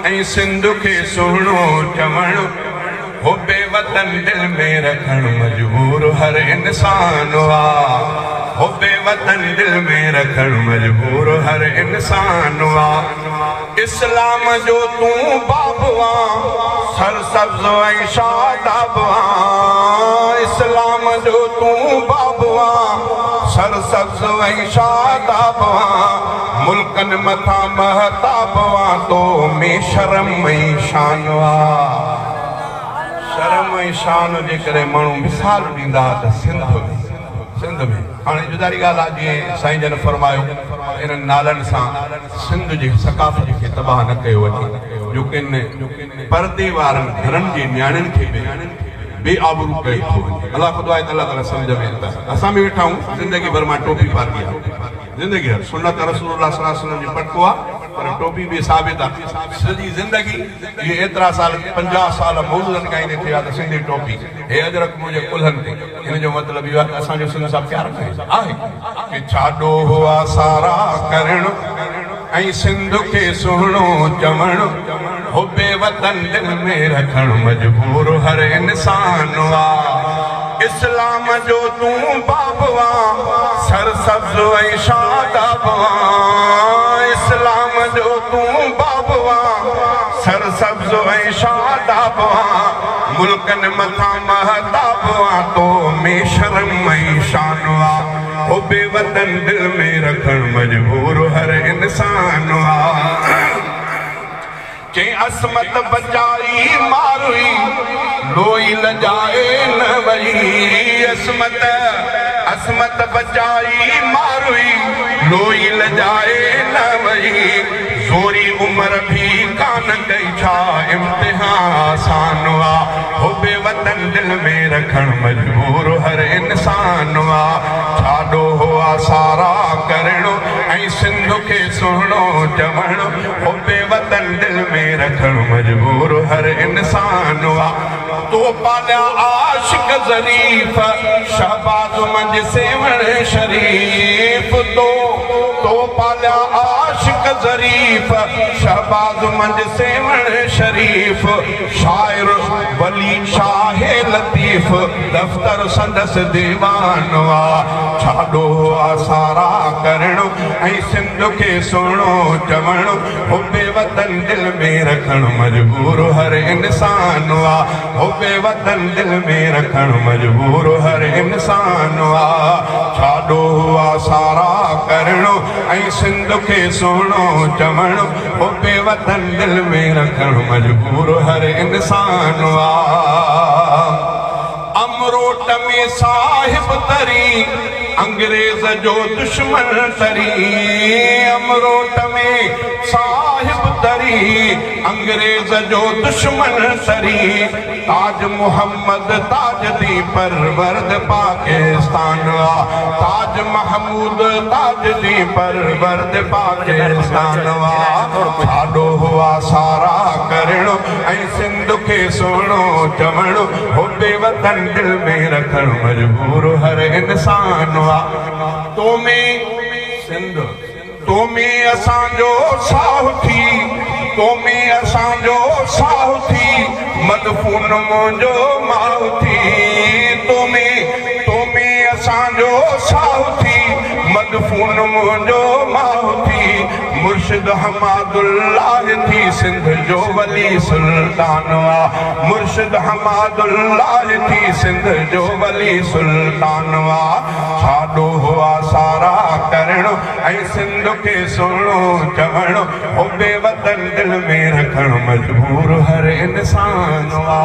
ऐं सिंध के सुहिणो चवण हुबे वतन दिल में रखण मजबूर हर इंसान वा हुबे वतन दिल में रखण मजबूर हर इंसान वा इस्लाम जो तू बाबवा सरसब्ज ऐं शादाबवा इस्लाम जो तू बाबवा सरसब्ज ऐं शादाबवा मुल्कन मथा महताबवा तो में शर्म ऐं शान वा शर्म ऐं शान जे करे माण्हू मिसाल ॾींदा त सिंध में हाणे जुदारी ॻाल्हि आहे जीअं साईं जन फरमायो इन्हनि नालनि सां सिंध जी सकाफ़त खे तबाह न कयो वञे जो किन परदे वारनि घरनि जे नियाणियुनि खे बेआबरू कयो थो वञे अलाह ख़ुदा अलाह ताला सम्झ में ईंदा असां बि वेठा आहियूं ज़िंदगी भर मां टोपी पाती आहे ज़िंदगी भर सुन्नत रसूलुल्लाह सल्लल्लाहु अलैहि वसल्लम जी पटको आहे पर टोपी भी साबित आहे सॼी ज़िंदगी ये एतिरा साल 50 साल मौजूदनि गाईंदे थिया त सिंधी टोपी हे अजरक मुंहिंजे कुल्हनि ते हिन जो मतिलबु इहो आहे त असांजो सिंध सां प्यार आहे कि छाॾो हुआ सारा करण ऐं सिंध खे सुहिणो चवण हुबे वतन दिल में रखण मजबूर हर इंसान वा इस्लाम जो तू बाबवा सरसब्ज ऐं शादाबवा इस्लाम जो तू बाबवा सरसब्ज ऐं शादाबवा मुल्कन मथा महताबवा तो में शर्म ऐं शान वा हुबे वतन दिल में रखण मजबूर हर इंसान वा के असमत बचाई मारुई लोई लजाए न वही असमत बचाई मारुई लोई लजाए न वही जोरी उम्र भी कान कई छा इम्तिहान आसान वा हुबे वतन दिल में रखण मजबूर हर इंसान वा छाॾो हुआ सारा करण ऐं सिंध खे सुहिणो चवण हुबे वतन दिल में रखण मजबूर हर इंसान वा तो पालिया आशिक ज़रीफ शहबाज मंझि सेवण शरीफ तो पालिया आशिक ज़रीफ शहबाज मंझि सेवण शरीफ शाइर वली शाह लतीफ़ दफ्तर संदस दीवान वा छाॾो सारा करण ऐं सिंध खे सुहिणो चवण हुबे वतन दिल में रखण मजबूर हर इंसान वा हुबे वतन दिल में रखण मजबूर हर इंसान वा छाॾो हुआ सारा करण ऐं सिंध खे सुहिणो चवण हुबे वतन दिल में रखण मजबूर हर इंसान वा अमरोट में साहिब तरी अंग्रेज जो दुश्मन तरी अमरोट में साहिब तरी अंग्रेज जो दुश्मन तरी ताज मोहम्मद ताज दी परवरद पाकिस्तान ताज महमूद ताज दी परवरद पाकिस्तान वा छाॾो हुआ सारा करण ऐं सिंध खे सुहिणो चवण हुबे वतन दिल में रखण मजबूर हर इंसान वा तो में सिंध तो में असांजो साउथी तो में असांजो साउथी मदफून मुंहिंजो माउथी तो में असांजो साउथी मदफून मुंहिंजो माउथी मुर्शिद हमादुल्लाह थी सिंध जो वली सुल्तान वा मुर्शिद हमादुल्लाह थी सिंध जो वली सुल्तान वा छाॾो हुआ सारा करण ऐं सिंध खे सुहिणो चवण हुबे वतन दिल में रखण मजबूर हर इंसान वा